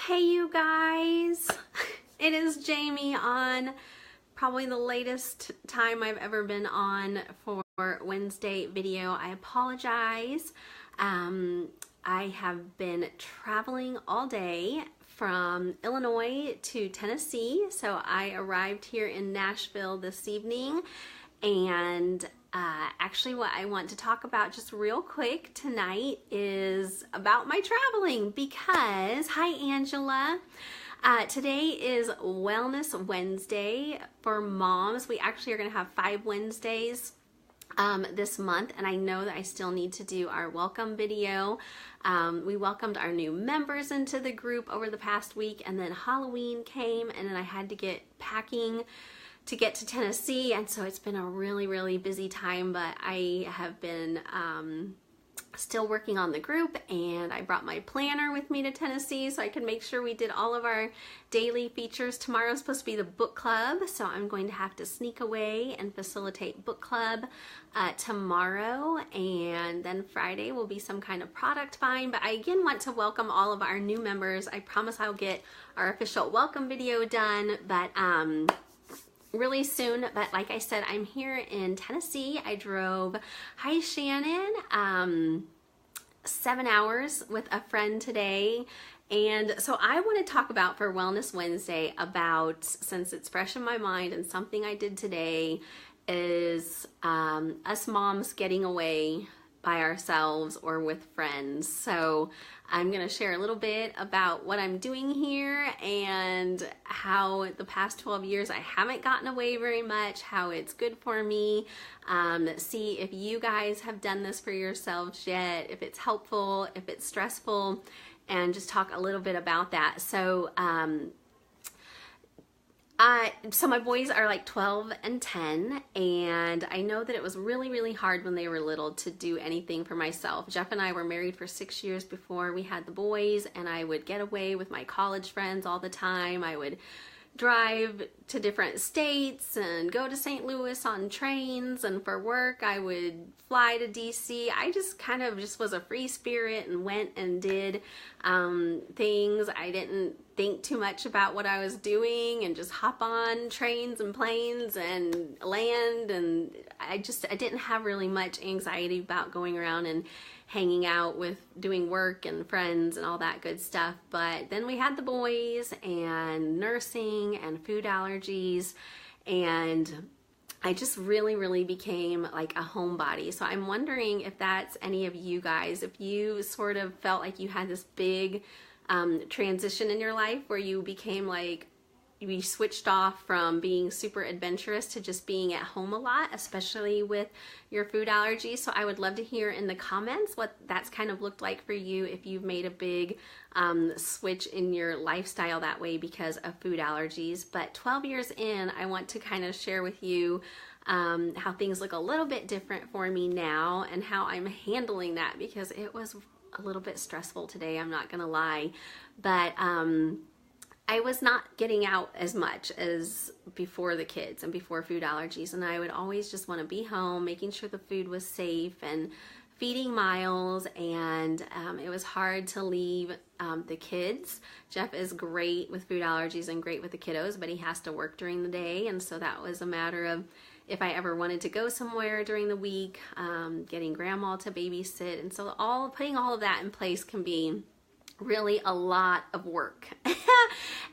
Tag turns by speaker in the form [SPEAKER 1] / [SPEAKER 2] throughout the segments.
[SPEAKER 1] Hey you guys, it is Jamie on probably the latest time I've ever been on for Wednesday video. I apologize. I have been traveling all day from Illinois to Tennessee. So I arrived here in Nashville this evening, and actually what I want to talk about just real quick tonight is about my traveling because, hi Angela, today is Wellness Wednesday for moms. We actually are going to have 5 Wednesdays this month, and I know that I still need to do our welcome video. We welcomed our new members into the group over the past week, and then Halloween came, and then I had to get packing to get to Tennessee, and so it's been a really busy time, but I have been still working on the group, and I brought my planner with me to Tennessee so I can make sure we did all of our daily features. Tomorrow's supposed to be the book club, so I'm going to have to sneak away and facilitate book club tomorrow, and then Friday will be some kind of product find. But I again want to welcome all of our new members. I promise I'll get our official welcome video done, but really soon. But like I said, I'm here in Tennessee. I drove, hi Shannon, 7 hours with a friend today. And so I want to talk about for Wellness Wednesday about, since it's fresh in my mind and something I did today, is us moms getting away by ourselves or with friends. So I'm going to share a little bit about what I'm doing here and how the past 12 years I haven't gotten away very much, how it's good for me. See if you guys have done this for yourselves yet, if it's helpful, if it's stressful, and just talk a little bit about that. So so my boys are like 12 and 10, and I know that it was really hard when they were little to do anything for myself. Jeff and I were married for 6 years before we had the boys, and I would get away with my college friends all the time. I would drive to different states and go to St. Louis on trains, and for work I would fly to DC. I just kind of just was a free spirit and went and did things. I didn't think too much about what I was doing and just hop on trains and planes and land, and I didn't have really much anxiety about going around and hanging out with doing work and friends and all that good stuff. But then we had the boys and nursing and food allergies, and I just really became like a homebody. So I'm wondering if that's any of you guys, if you sort of felt like you had this big transition in your life where you became like, we switched off from being super adventurous to just being at home a lot, especially with your food allergies. So I would love to hear in the comments what that's kind of looked like for you, if you've made a big switch in your lifestyle that way because of food allergies. But 12 years in, I want to kind of share with you how things look a little bit different for me now and how I'm handling that, because it was a little bit stressful today, I'm not gonna lie. But I was not getting out as much as before the kids and before food allergies, and I would always just want to be home, making sure the food was safe and feeding Miles, and it was hard to leave the kids. Jeff is great with food allergies and great with the kiddos, but he has to work during the day, and so that was a matter of, if I ever wanted to go somewhere during the week, getting grandma to babysit, and so putting all of that in place can be really a lot of work.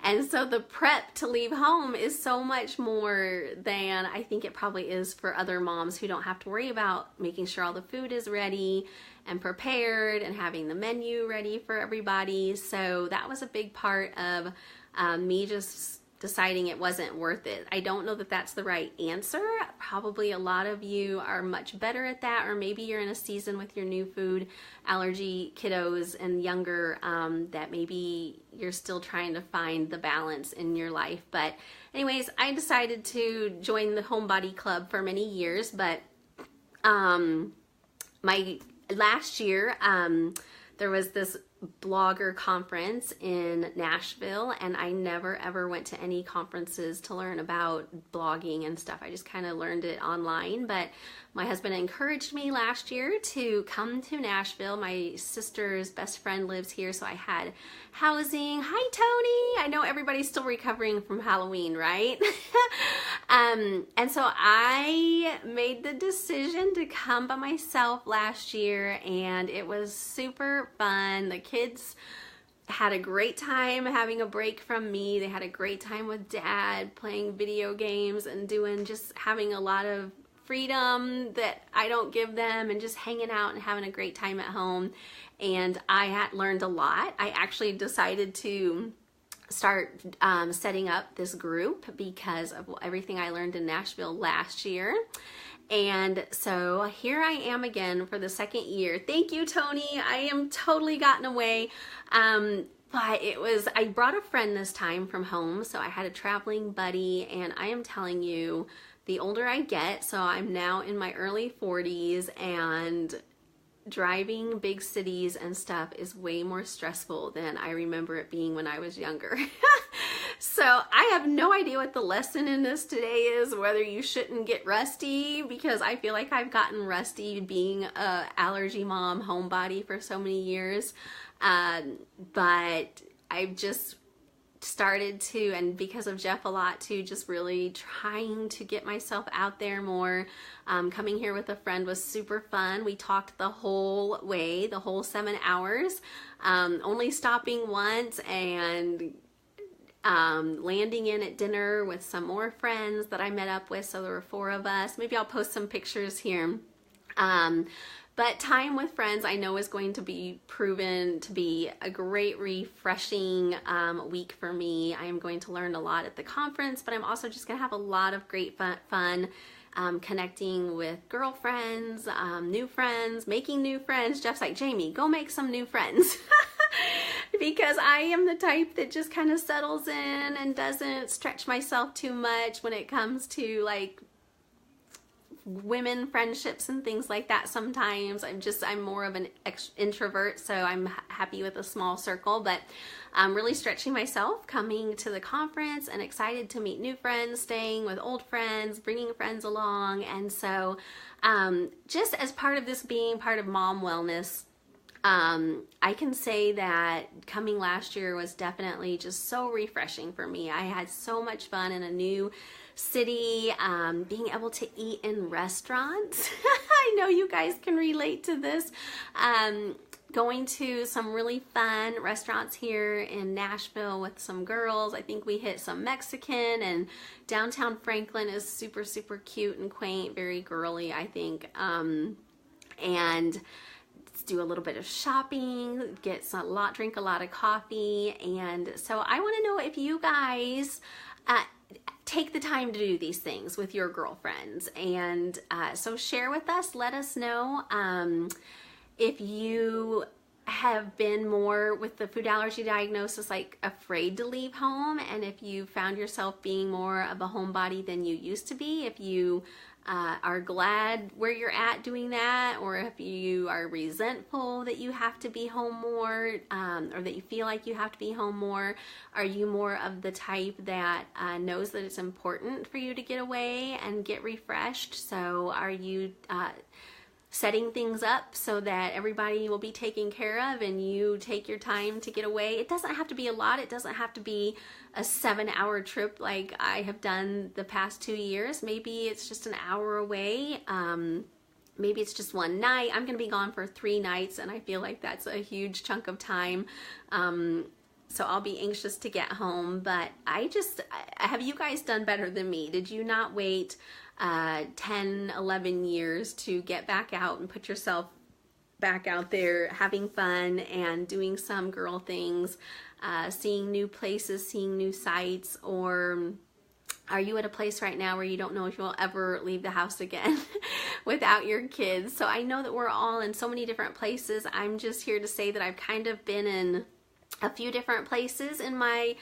[SPEAKER 1] And so the prep to leave home is so much more than I think it probably is for other moms who don't have to worry about making sure all the food is ready and prepared and having the menu ready for everybody. So that was a big part of me just deciding it wasn't worth it. I don't know that that's the right answer. Probably a lot of you are much better at that, or maybe you're in a season with your new food allergy kiddos and younger that maybe you're still trying to find the balance in your life. But anyways, I decided to join the Homebody Club for many years, but my last year, there was this blogger conference in Nashville, and I never ever went to any conferences to learn about blogging and stuff. I just kind of learned it online, but my husband encouraged me last year to come to Nashville. My sister's best friend lives here, so I had housing. Hi, Tony. I know everybody's still recovering from Halloween, right? And so I made the decision to come by myself last year, and it was super fun. The kids had a great time having a break from me. They had a great time with Dad playing video games and just having a lot of freedom that I don't give them, and just hanging out and having a great time at home. And I had learned a lot. I actually decided to start setting up this group because of everything I learned in Nashville last year. And so here I am again for the second year. Thank you, Tony. I am totally gotten away. But I brought a friend this time from home, so I had a traveling buddy, and I am telling you, the older I get, so I'm now in my early 40s, and driving big cities and stuff is way more stressful than I remember it being when I was younger. So I have no idea what the lesson in this today is, whether you shouldn't get rusty, because I feel like I've gotten rusty being a allergy mom homebody for so many years. But I've just started to, and because of Jeff a lot too, just really trying to get myself out there more. Coming here with a friend was super fun. We talked the whole way, the whole 7 hours, only stopping once, and landing in at dinner with some more friends that I met up with. So there were 4 of us. Maybe I'll post some pictures here. But time with friends, I know, is going to be proven to be a great refreshing week for me. I am going to learn a lot at the conference, but I'm also just going to have a lot of great fun connecting with girlfriends, new friends, making new friends. Jeff's like, Jamie, go make some new friends. Because I am the type that just kind of settles in and doesn't stretch myself too much when it comes to like women friendships and things like that. Sometimes I'm more of an introvert, so I'm happy with a small circle, but I'm really stretching myself coming to the conference and excited to meet new friends, staying with old friends, bringing friends along. And so just as part of this being part of Mom Wellness, I can say that coming last year was definitely just so refreshing for me. I had so much fun in a new city, being able to eat in restaurants. I know you guys can relate to this. Going to some really fun restaurants here in Nashville with some girls. I think we hit some Mexican, and downtown Franklin is super, super cute and quaint, very girly, I think. And do a little bit of shopping, drink a lot of coffee. And so I want to know if you guys take the time to do these things with your girlfriends. And so share with us, let us know if you have been more with the food allergy diagnosis, like afraid to leave home, and if you found yourself being more of a homebody than you used to be, if you are glad where you're at doing that, or if you are resentful that you have to be home more, or that you feel like you have to be home more. Are you more of the type that knows that it's important for you to get away and get refreshed? So are you setting things up so that everybody will be taken care of and you take your time to get away? It doesn't have to be a lot. It doesn't have to be a 7-hour trip like I have done the past 2 years. Maybe it's just an hour away. Maybe it's just one night. I'm going to be gone for 3 nights, and I feel like that's a huge chunk of time. So I'll be anxious to get home. But have you guys done better than me? Did you not wait 10, 11 years to get back out and put yourself back out there having fun and doing some girl things, seeing new places, seeing new sights? Or are you at a place right now where you don't know if you'll ever leave the house again without your kids? So I know that we're all in so many different places. I'm just here to say that I've kind of been in a few different places in my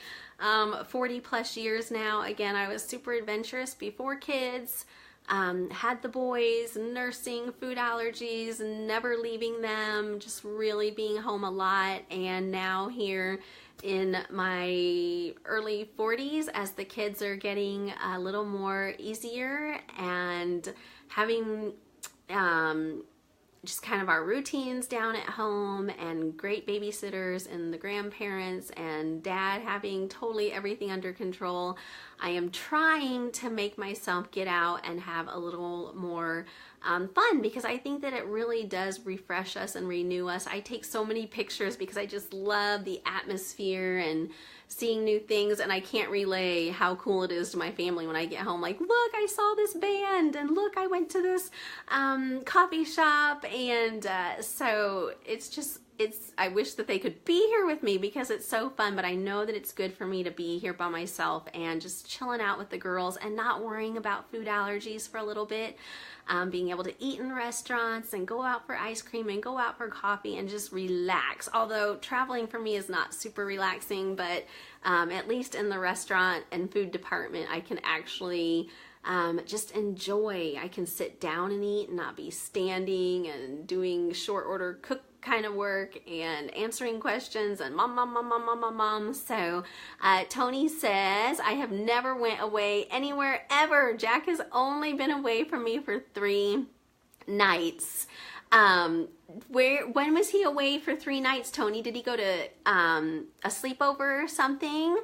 [SPEAKER 1] 40 plus years now. Again, I was super adventurous before kids. had the boys, nursing, food allergies, never leaving them, just really being home a lot. And now here in my early 40s, as the kids are getting a little more easier and having just kind of our routines down at home and great babysitters and the grandparents and dad having totally everything under control, I am trying to make myself get out and have a little more fun, because I think that it really does refresh us and renew us. I take so many pictures because I just love the atmosphere and seeing new things, and I can't relay how cool it is to my family when I get home. Like, look, I saw this band, and look, I went to this coffee shop, and so I wish that they could be here with me because it's so fun, but I know that it's good for me to be here by myself and just chilling out with the girls and not worrying about food allergies for a little bit. Being able to eat in restaurants and go out for ice cream and go out for coffee and just relax. Although traveling for me is not super relaxing, but at least in the restaurant and food department, I can actually just enjoy. I can sit down and eat and not be standing and doing short order cook kind of work and answering questions and mom. So Tony says, I have never went away anywhere ever. Jack has only been away from me for 3 nights. When was he away for 3 nights, Tony? Did he go to a sleepover or something?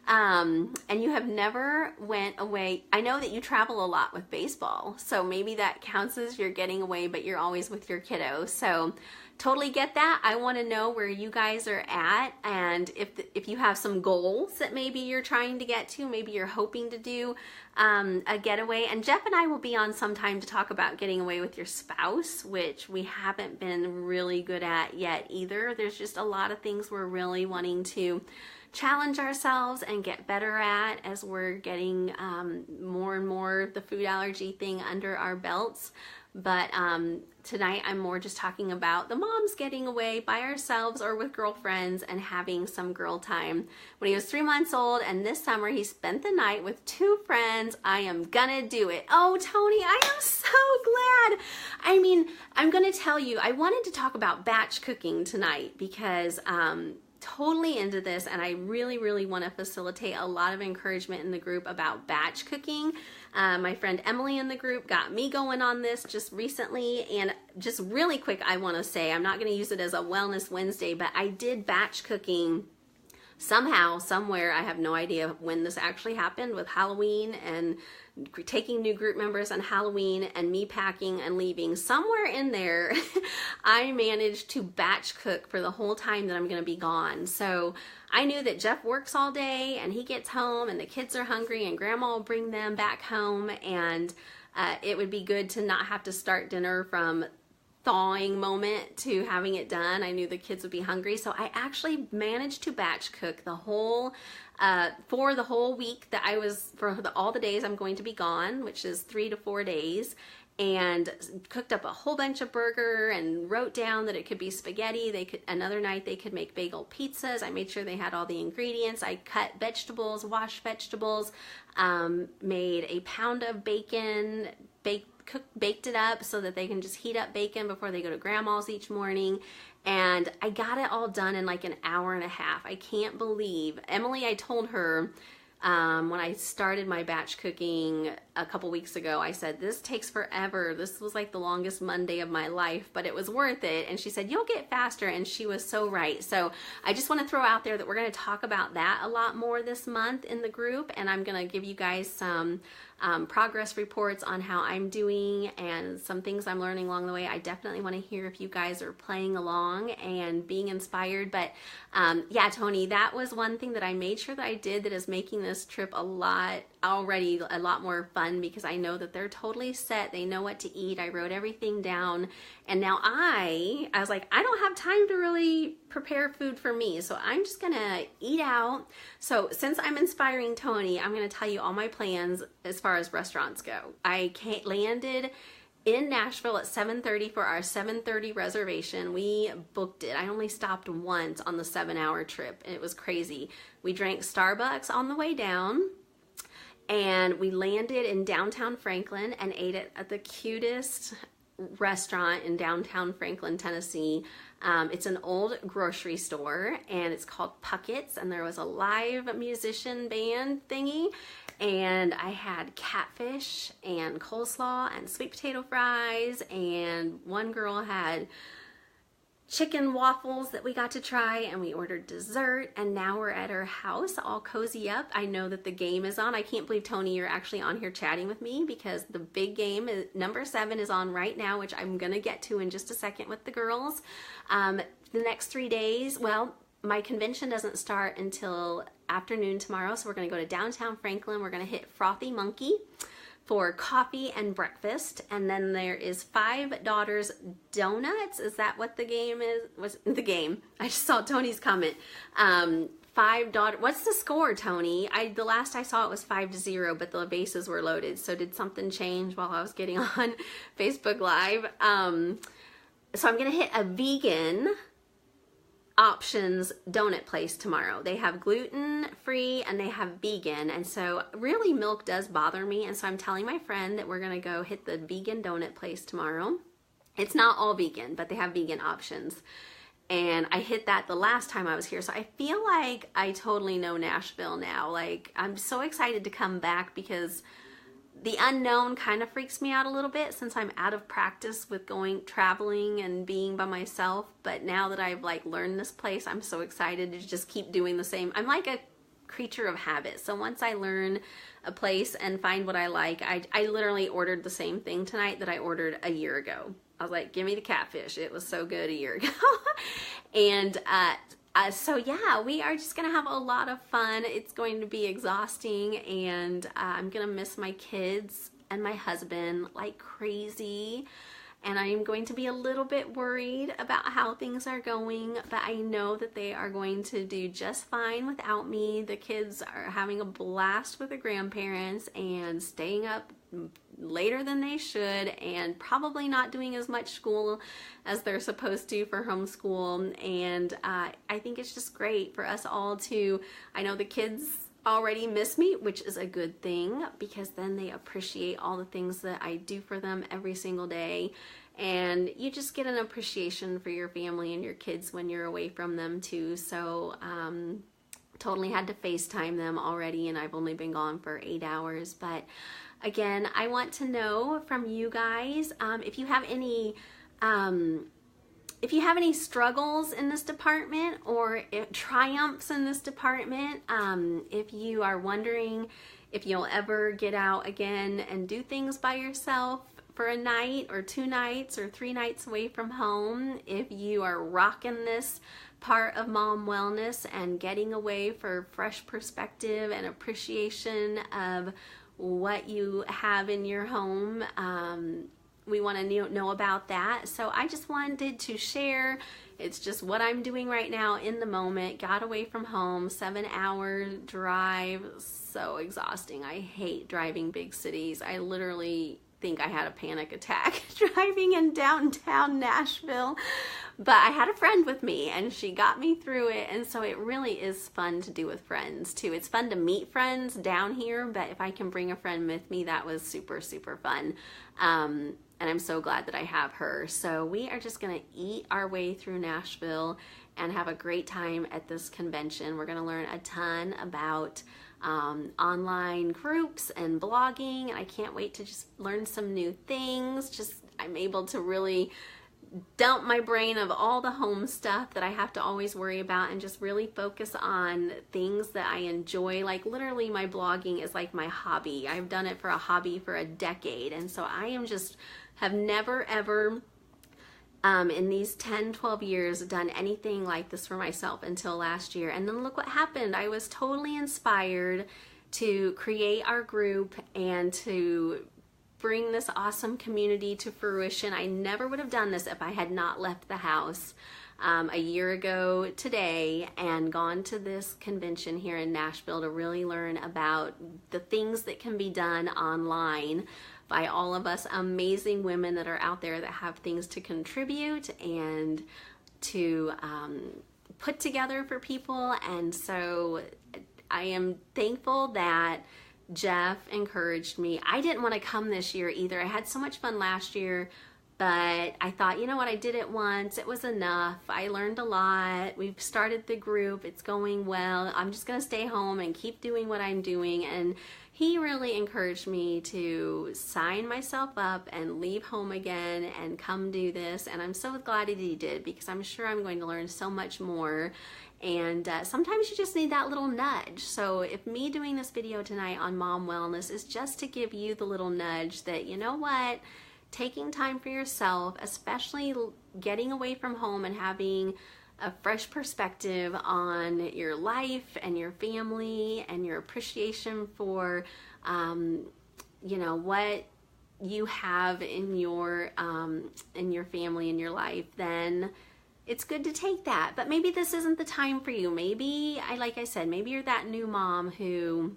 [SPEAKER 1] And you have never went away. I know that you travel a lot with baseball, so maybe that counts as you're getting away, but you're always with your kiddo. So totally get that. I want to know where you guys are at, and if you have some goals that maybe you're trying to get to, maybe you're hoping to do a getaway. And Jeff and I will be on sometime to talk about getting away with your spouse, which we haven't been really good at yet either. There's just a lot of things we're really wanting to challenge ourselves and get better at as we're getting more and more the food allergy thing under our belts. But tonight I'm more just talking about the moms getting away by ourselves or with girlfriends and having some girl time. When he was 3 months old and this summer he spent the night with 2 friends, I am gonna do it. Oh, Tony, I am so glad. I mean, I'm gonna tell you, I wanted to talk about batch cooking tonight because totally into this, and I really want to facilitate a lot of encouragement in the group about batch cooking. My friend Emily in the group got me going on this just recently, and just really quick, I want to say, I'm not going to use it as a Wellness Wednesday, but I did batch cooking somehow, somewhere. I have no idea when this actually happened, with Halloween and taking new group members on Halloween and me packing and leaving. Somewhere in there, I managed to batch cook for the whole time that I'm going to be gone. So I knew that Jeff works all day and he gets home and the kids are hungry and grandma will bring them back home, and it would be good to not have to start dinner from thawing moment to having it done. I knew the kids would be hungry, so I actually managed to batch cook the whole for the whole week that all the days I'm going to be gone, which is 3 to 4 days, and cooked up a whole bunch of burger and wrote down that it could be spaghetti. Another night they could make bagel pizzas. I made sure they had all the ingredients. I cut vegetables, washed vegetables, made a pound of bacon, baked it up so that they can just heat up bacon before they go to grandma's each morning. And I got it all done in like an hour and a half. I can't believe. Emily, I told her when I started my batch cooking a couple weeks ago, I said, this takes forever. This was like the longest Monday of my life, but it was worth it. And she said, you'll get faster. And she was so right. So I just want to throw out there that we're going to talk about that a lot more this month in the group. And I'm going to give you guys some progress reports on how I'm doing and some things I'm learning along the way. I definitely want to hear if you guys are playing along and being inspired. But yeah, Tony, that was one thing that I made sure that I did that is making this trip a lot more fun, because I know that they're totally set. They know what to eat. I wrote everything down, and now I was like, I don't have time to really prepare food for me, so I'm just gonna eat out. So since I'm inspiring Tony, I'm gonna tell you all my plans as far as restaurants go. I landed in Nashville at 7:30 for our 7:30 reservation. We booked it. I only stopped once on the 7-hour trip, and it was crazy. We drank Starbucks on the way down, and we landed in downtown Franklin and ate at the cutest restaurant in downtown Franklin, Tennessee. It's an old grocery store, and it's called Puckett's, and there was a live musician band thingy, and I had catfish and coleslaw and sweet potato fries, and one girl had chicken waffles that we got to try, and we ordered dessert, and now we're at our house all cozy up. I know that the game is on. I can't believe, Tony, you're actually on here chatting with me, because the big game is number 7 is on right now, which I'm gonna get to in just a second with the girls. The next 3 days, well, my convention doesn't start until afternoon tomorrow, so we're gonna go to downtown Franklin. We're gonna hit Frothy Monkey for coffee and breakfast, and then there is Five Daughters Donuts. Is that what the game is? Was the game? I just saw Tony's comment. Five Daughters. What's the score, Tony? The last I saw it was 5-0, but the bases were loaded. So did something change while I was getting on Facebook Live? So I'm gonna hit a vegan options donut place tomorrow. They have gluten-free and they have vegan, and so really milk does bother me, and so I'm telling my friend that we're gonna go hit the vegan donut place tomorrow. It's not all vegan, but they have vegan options, and I hit that the last time I was here, so I feel like I totally know Nashville now. Like, I'm so excited to come back, because the unknown kind of freaks me out a little bit, since I'm out of practice with traveling and being by myself. But now that I've like learned this place, I'm so excited to just keep doing the same. I'm like a creature of habit. So once I learn a place and find what I like, I literally ordered the same thing tonight that I ordered a year ago. I was like, give me the catfish. It was so good a year ago. And so yeah, we are just gonna have a lot of fun. It's going to be exhausting, and I'm gonna miss my kids and my husband like crazy, and I am going to be a little bit worried about how things are going, but I know that they are going to do just fine without me. The kids are having a blast with their grandparents and staying up later than they should, and probably not doing as much school as they're supposed to for homeschool. And I think it's just great for us all to, I know the kids already miss me, which is a good thing, because then they appreciate all the things that I do for them every single day, and you just get an appreciation for your family and your kids when you're away from them too. So totally had to FaceTime them already, and I've only been gone for 8 hours. But again, I want to know from you guys if you have any struggles in this department, or triumphs in this department. If you are wondering if you'll ever get out again and do things by yourself for a night or 2 nights or 3 nights away from home, if you are rocking this part of mom wellness and getting away for fresh perspective and appreciation of what you have in your home, we want to know about that. So I just wanted to share. It's just what I'm doing right now in the moment. Got away from home, 7-hour drive, so exhausting. I hate driving big cities. I literally think I had a panic attack driving in downtown Nashville, but I had a friend with me and she got me through it. And so it really is fun to do with friends too. It's fun to meet friends down here, but if I can bring a friend with me, that was super, super fun. And I'm so glad that I have her. So we are just gonna eat our way through Nashville and have a great time at this convention. We're gonna learn a ton about online groups and blogging, and I can't wait to just learn some new things. I'm able to really dump my brain of all the home stuff that I have to always worry about, and just really focus on things that I enjoy. Like literally my blogging is like my hobby. I've done it for a hobby for a decade, and so I am have never ever in these 10-12 years done anything like this for myself until last year. And then look what happened. I was totally inspired to create our group and to bring this awesome community to fruition. I never would have done this if I had not left the house a year ago today and gone to this convention here in Nashville to really learn about the things that can be done online by all of us amazing women that are out there that have things to contribute and to put together for people. And so I am thankful that Jeff encouraged me. I didn't want to come this year either. I had so much fun last year, but I thought, you know what, I did it once. It was enough. I learned a lot. We've started the group. It's going well. I'm just going to stay home and keep doing what I'm doing. And he really encouraged me to sign myself up and leave home again and come do this. And I'm so glad that he did, because I'm sure I'm going to learn so much more. And sometimes you just need that little nudge. So if me doing this video tonight on mom wellness is just to give you the little nudge that, you know what, taking time for yourself, especially getting away from home and having a fresh perspective on your life and your family and your appreciation for, you know, what you have in your family, in your life, then it's good to take that. But maybe this isn't the time for you. Maybe, like I said, maybe you're that new mom who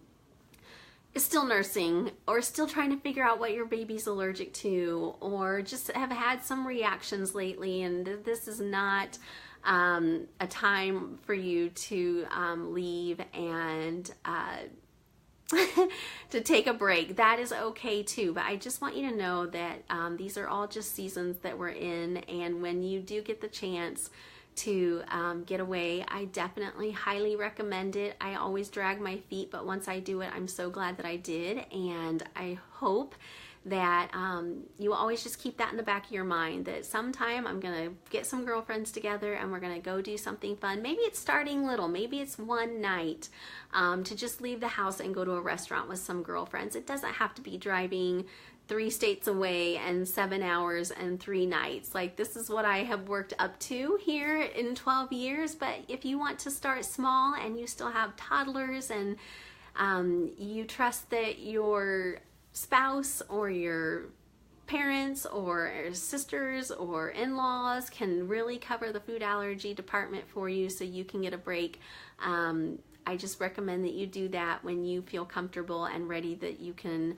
[SPEAKER 1] is still nursing or still trying to figure out what your baby's allergic to, or just have had some reactions lately, and this is not a time for you to leave and to take a break. That is okay too, but I just want you to know that these are all just seasons that we're in, and when you do get the chance to get away, I definitely highly recommend it. I always drag my feet, but once I do it, I'm so glad that I did, and I hope that you always just keep that in the back of your mind, that sometime I'm gonna get some girlfriends together and we're gonna go do something fun. Maybe it's starting little, maybe it's one night to just leave the house and go to a restaurant with some girlfriends. It doesn't have to be driving 3 states away and 7 hours and 3 nights. Like, this is what I have worked up to here in 12 years, but if you want to start small and you still have toddlers and you trust that your spouse or your parents or sisters or in-laws can really cover the food allergy department for you so you can get a break, I just recommend that you do that when you feel comfortable and ready, that you can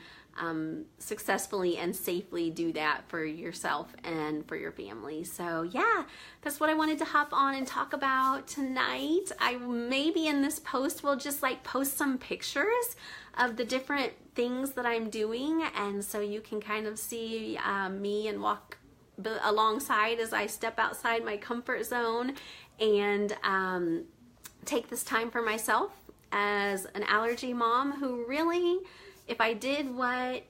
[SPEAKER 1] successfully and safely do that for yourself and for your family. So yeah, that's what I wanted to hop on and talk about tonight. I maybe in this post will just like post some pictures of the different things that I'm doing, and so you can kind of see me and walk alongside as I step outside my comfort zone and take this time for myself as an allergy mom who really, if I did what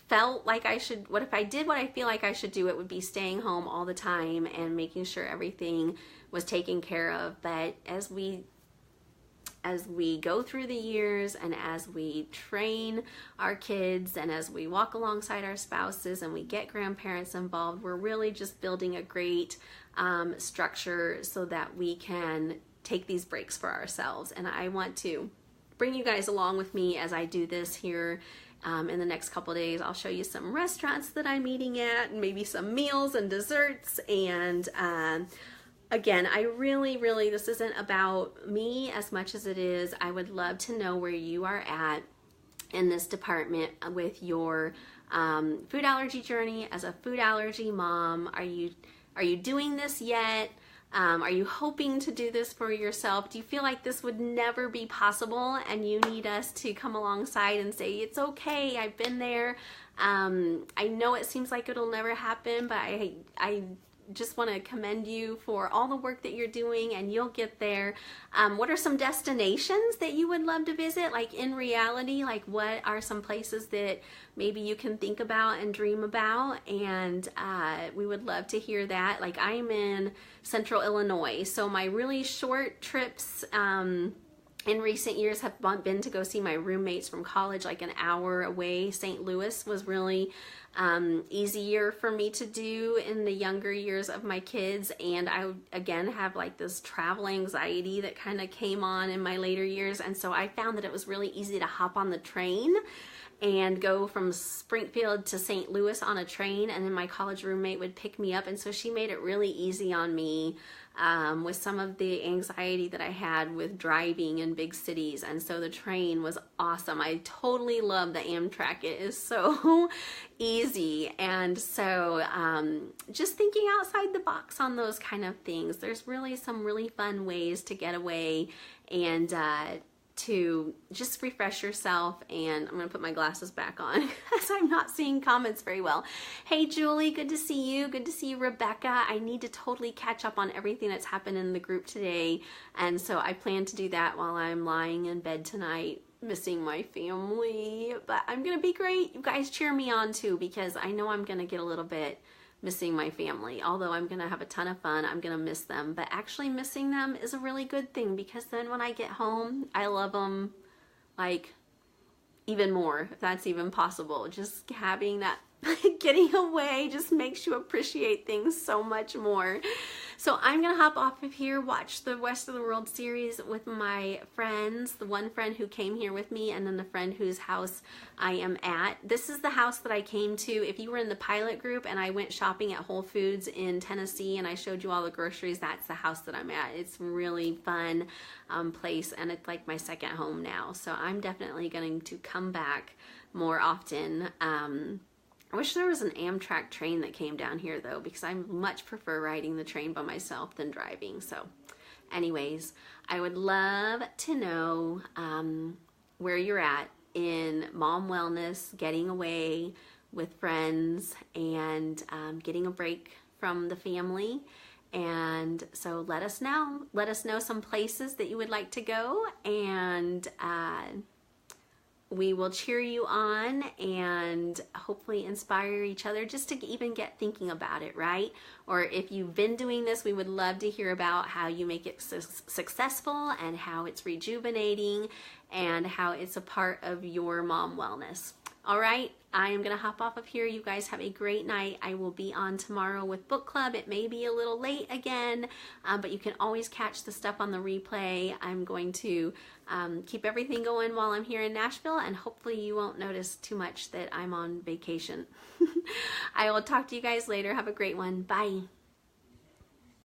[SPEAKER 1] felt like I should, if I did what I feel like I should do, it would be staying home all the time and making sure everything was taken care of. But as we go through the years and as we train our kids and as we walk alongside our spouses and we get grandparents involved, we're really just building a great structure so that we can take these breaks for ourselves. And I want to bring you guys along with me as I do this here in the next couple days. I'll show you some restaurants that I'm eating at, and maybe some meals and desserts. And again, I really, this isn't about me as much as it is, I would love to know where you are at in this department with your food allergy journey as a food allergy mom. Are you doing this yet? Are you hoping to do this for yourself? Do you feel like this would never be possible and you need us to come alongside and say, it's okay, I've been there. I know it seems like it'll never happen, but I just want to commend you for all the work that you're doing, and you'll get there. What are some destinations that you would love to visit? Like in reality, like what are some places that maybe you can think about and dream about? And we would love to hear that. Like, I'm in Central Illinois, so my really short trips in recent years have been to go see my roommates from college, like an hour away. St. Louis was really easier for me to do in the younger years of my kids, and I again have like this travel anxiety that kind of came on in my later years, and so I found that it was really easy to hop on the train and go from Springfield to St. Louis on a train, and then my college roommate would pick me up, and so she made it really easy on me with some of the anxiety that I had with driving in big cities, and so the train was awesome. I totally love the Amtrak. It is so easy, and so just thinking outside the box on those kind of things. There's really some really fun ways to get away and to just refresh yourself. And I'm gonna put my glasses back on because I'm not seeing comments very well. Hey Julie, good to see you. Good to see you, Rebecca. I need to totally catch up on everything that's happened in the group today, and so I plan to do that while I'm lying in bed tonight, missing my family. But I'm gonna be great. You guys cheer me on too, because I know I'm gonna get a little bit missing my family. Although I'm gonna have a ton of fun, I'm gonna miss them. But actually missing them is a really good thing, because then when I get home, I love them like even more, if that's even possible. Just having that getting away just makes you appreciate things so much more. So I'm gonna hop off of here, watch the West of the World series with my friends, the one friend who came here with me, and then the friend whose house I am at. This is the house that I came to. If you were in the pilot group and I went shopping at Whole Foods in Tennessee and I showed you all the groceries, that's the house that I'm at. It's a really fun place, and it's like my second home now. So I'm definitely going to come back more often. I wish there was an Amtrak train that came down here though, because I much prefer riding the train by myself than driving. So anyways, I would love to know where you're at in mom wellness, getting away with friends, and getting a break from the family. And so let us know. Let us know some places that you would like to go, and we will cheer you on and hopefully inspire each other just to even get thinking about it, right? Or if you've been doing this, we would love to hear about how you make it successful, and how it's rejuvenating, and how it's a part of your mom wellness. All right, I am going to hop off of here. You guys have a great night. I will be on tomorrow with book club. It may be a little late again, but you can always catch the stuff on the replay. I'm going to keep everything going while I'm here in Nashville, and hopefully you won't notice too much that I'm on vacation. I will talk to you guys later. Have a great one. Bye.